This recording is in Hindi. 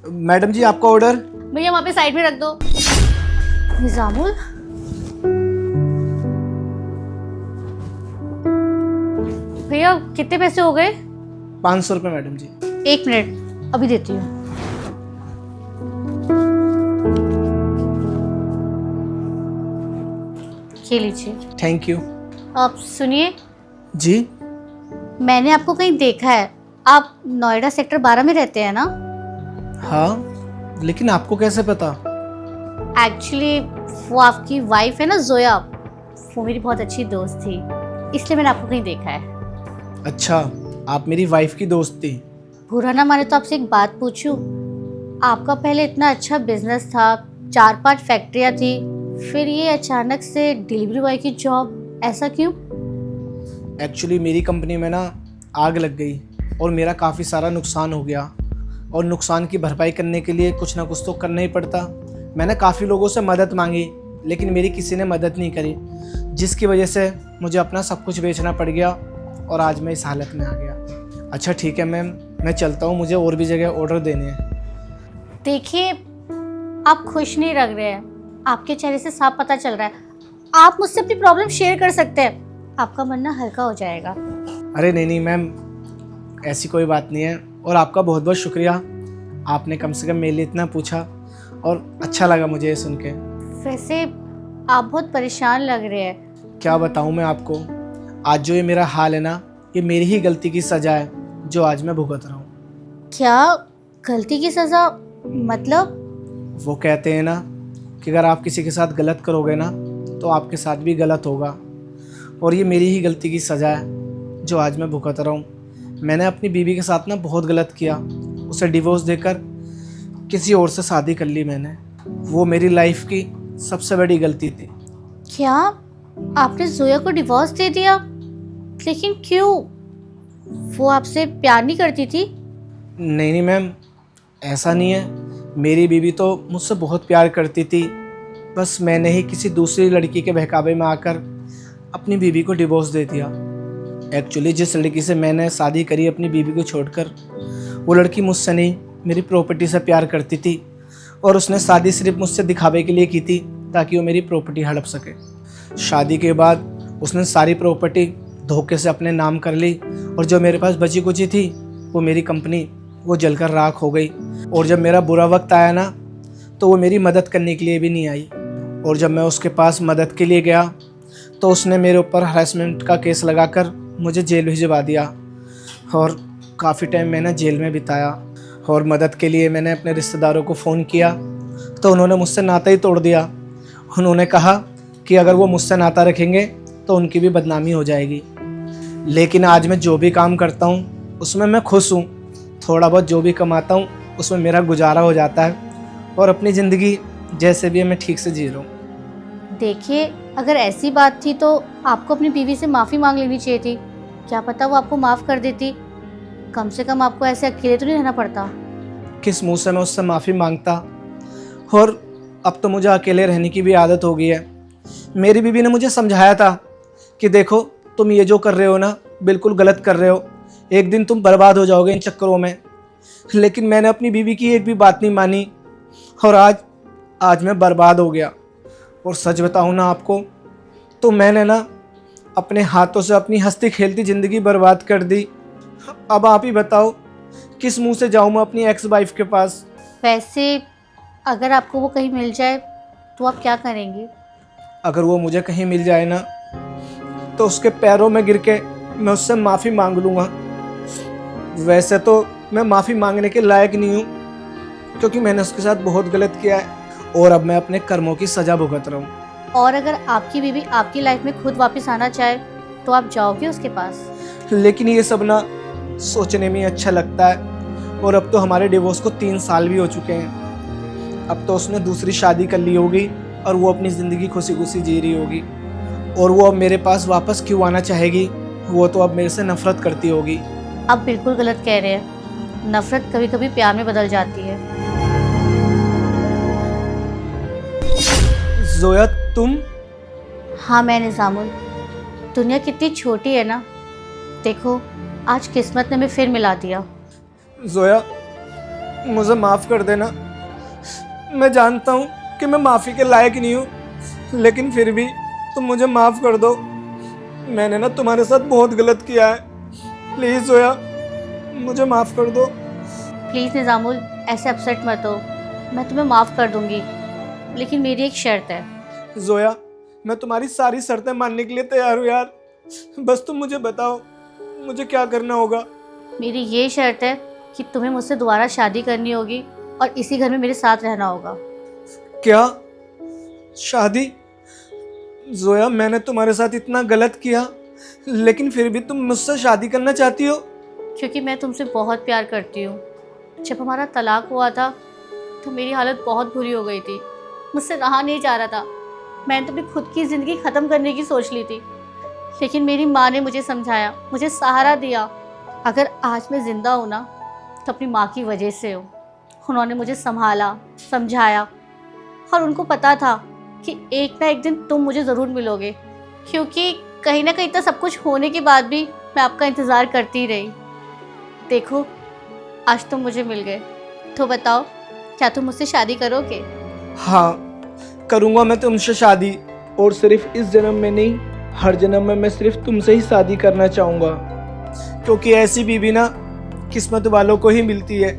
मैडम जी आपका ऑर्डर। भैया वहाँ पे साइड में रख दो। निजामुल, भैया कितने पैसे हो गए? 500 रुपये मैडम जी। 1 मिनट, अभी देती हूँ। ये लीजिए। Thank you. आप सुनिए, जी मैंने आपको कहीं देखा है। आप नोएडा सेक्टर 12 में रहते हैं ना? हाँ, लेकिन आपको कैसे पता? एक्चुअली वो आपकी वाइफ है ना जोया, वो मेरी बहुत अच्छी दोस्त थी, इसलिए मैंने आपको कहीं देखा है। अच्छा, आप मेरी वाइफ की दोस्त थी। बुरा ना माने तो आपसे एक बात पूछूं? आपका पहले इतना अच्छा बिजनेस था, 4-5 फैक्ट्रियां थी, फिर ये अचानक से डिलीवरी बॉय की जॉब, ऐसा क्यों? एक्चुअली मेरी कंपनी में ना आग लग गई और मेरा काफ़ी सारा नुकसान हो गया, और नुकसान की भरपाई करने के लिए कुछ ना कुछ तो करना ही पड़ता। मैंने काफ़ी लोगों से मदद मांगी, लेकिन मेरी किसी ने मदद नहीं करी, जिसकी वजह से मुझे अपना सब कुछ बेचना पड़ गया और आज मैं इस हालत में आ गया। अच्छा ठीक है मैम, मैं चलता हूँ, मुझे और भी जगह ऑर्डर देने हैं। देखिए, आप खुश नहीं लग रहे हैं, आपके चेहरे से साफ पता चल रहा है। आप मुझसे अपनी प्रॉब्लम शेयर कर सकते हैं, आपका मन ना हल्का हो जाएगा। अरे नहीं मैम, ऐसी कोई बात नहीं है, और आपका बहुत बहुत शुक्रिया, आपने कम से कम मेरे लिए इतना पूछा और अच्छा लगा मुझे ये सुन के। वैसे आप बहुत परेशान लग रहे हैं। क्या बताऊँ मैं आपको, आज जो ये मेरा हाल है ना, ये मेरी ही गलती की सज़ा है जो आज मैं भुगत रहा हूँ। क्या गलती की सज़ा? मतलब? वो कहते हैं ना कि अगर आप किसी के साथ गलत करोगे ना तो आपके साथ भी गलत होगा, और ये मेरी ही गलती की सज़ा है जो आज मैं भुगत रहा हूँ। मैंने अपनी बीवी के साथ ना बहुत गलत किया, उसे डिवोर्स देकर किसी और से शादी कर ली मैंने। वो मेरी लाइफ की सबसे बड़ी गलती थी। क्या आपने जोया को डिवोर्स दे दिया? लेकिन क्यों? वो आपसे प्यार नहीं करती थी? नहीं मैम, ऐसा नहीं है। मेरी बीवी तो मुझसे बहुत प्यार करती थी, बस मैंने ही किसी दूसरी लड़की के बहकावे में आकर अपनी बीवी को डिवोर्स दे दिया। एक्चुअली जिस लड़की से मैंने शादी करी अपनी बीवी को छोड़कर, वो लड़की मुझसे नहीं मेरी प्रॉपर्टी से प्यार करती थी, और उसने शादी सिर्फ मुझसे दिखावे के लिए की थी ताकि वो मेरी प्रॉपर्टी हड़प सके। शादी के बाद उसने सारी प्रॉपर्टी धोखे से अपने नाम कर ली, और जो मेरे पास बची कुची थी वो मेरी कंपनी वो जलकर राख हो गई। और जब मेरा बुरा वक्त आया ना, तो वो मेरी मदद करने के लिए भी नहीं आई, और जब मैं उसके पास मदद के लिए गया तो उसने मेरे ऊपर हरासमेंट का केस लगाकर मुझे जेल भिजवा दिया, और काफ़ी टाइम मैंने जेल में बिताया। और मदद के लिए मैंने अपने रिश्तेदारों को फ़ोन किया तो उन्होंने मुझसे नाता ही तोड़ दिया। उन्होंने कहा कि अगर वो मुझसे नाता रखेंगे तो उनकी भी बदनामी हो जाएगी। लेकिन आज मैं जो भी काम करता हूँ उसमें मैं खुश हूँ। थोड़ा बहुत जो भी कमाता हूँ उसमें मेरा गुजारा हो जाता है, और अपनी ज़िंदगी जैसे भी है मैं ठीक से जी रहा हूँ। देखिए, अगर ऐसी बात थी तो आपको अपनी बीवी से माफ़ी मांग लेनी चाहिए थी। क्या पता वो आपको माफ़ कर देती। कम से कम आपको ऐसे अकेले तो नहीं रहना पड़ता। किस मुंह से मैं उससे माफ़ी मांगता, और अब तो मुझे अकेले रहने की भी आदत हो गई है। मेरी बीवी ने मुझे समझाया था कि देखो तुम ये जो कर रहे हो ना बिल्कुल गलत कर रहे हो, एक दिन तुम बर्बाद हो जाओगे इन चक्करों में। लेकिन मैंने अपनी बीवी की एक भी बात नहीं मानी, और आज मैं बर्बाद हो गया। और सच बताऊँ ना आपको, तो मैंने ना अपने हाथों से अपनी हंसती खेलती ज़िंदगी बर्बाद कर दी। अब आप ही बताओ किस मुंह से जाऊँ मैं अपनी एक्स वाइफ के पास। वैसे अगर आपको वो कहीं मिल जाए तो आप क्या करेंगे? अगर वो मुझे कहीं मिल जाए ना तो उसके पैरों में गिर के मैं उससे माफ़ी मांग लूँगा। वैसे तो मैं माफ़ी मांगने के लायक नहीं हूँ, क्योंकि मैंने उसके साथ बहुत गलत किया है, और अब मैं अपने कर्मों की सज़ा भुगत रहा हूँ। और अगर आपकी बीवी आपकी लाइफ में खुद वापस आना चाहे तो आप जाओगे उसके पास? लेकिन ये सब ना सोचने में अच्छा लगता है, और अब तो हमारे डिवोर्स को 3 साल भी हो चुके हैं। अब तो उसने दूसरी शादी कर ली होगी और वो अपनी ज़िंदगी खुशी खुशी जी रही होगी, और वो अब मेरे पास वापस क्यों आना चाहेगी? वो तो अब मेरे से नफरत करती होगी। आप बिल्कुल गलत कह रहे हैं, नफरत कभी कभी प्यार में बदल जाती है। जोया तुम? हाँ, मैं निजामुल। दुनिया कितनी छोटी है ना, देखो आज किस्मत ने हमें फिर मिला दिया। जोया मुझे माफ़ कर देना। मैं जानता हूँ कि मैं माफ़ी के लायक नहीं हूँ, लेकिन फिर भी तुम मुझे माफ़ कर दो। मैंने ना तुम्हारे साथ बहुत गलत किया है। प्लीज़ जोया, मुझे माफ़ कर दो। प्लीज़ निज़ामुल, ऐसे अपसेट मत हो। मैं तुम्हें माफ़ कर दूंगी, लेकिन मेरी एक शर्त है। जोया, मैं तुम्हारी सारी शर्तें मानने के लिए तैयार हूँ यार। बस तुम मुझे बताओ, मुझे क्या करना होगा। मेरी ये शर्त है कि तुम्हें मुझसे दोबारा शादी करनी होगी और इसी घर में मेरे साथ रहना होगा। क्या? शादी? जोया, मैंने तुम्हारे साथ इतना गलत किया, लेकिन फिर भी तुम मुझसे शादी करना चाहती हो? क्योंकि मैं तुमसे बहुत प्यार करती हूँ। जब हमारा तलाक हुआ था तो मेरी हालत बहुत बुरी हो गई थी। मुझसे रहा नहीं जा रहा था। मैंने तो अपनी खुद की ज़िंदगी ख़त्म करने की सोच ली थी, लेकिन मेरी माँ ने मुझे समझाया, मुझे सहारा दिया। अगर आज मैं ज़िंदा हूँ ना, तो अपनी माँ की वजह से हो। उन्होंने मुझे संभाला, समझाया, और उनको पता था कि एक ना एक दिन तुम मुझे ज़रूर मिलोगे, क्योंकि कहीं ना कहीं तो सब कुछ होने के बाद भी मैं आपका इंतज़ार करती रही। देखो, आज तुम मुझे मिल गए, तो बताओ, क्या तुम मुझसे शादी करोगे? हाँ, करूँगा मैं तुमसे शादी, और सिर्फ इस जन्म में नहीं, हर जन्म में मैं सिर्फ तुमसे ही शादी करना चाहूँगा, क्योंकि ऐसी बीवी ना किस्मत वालों को ही मिलती है।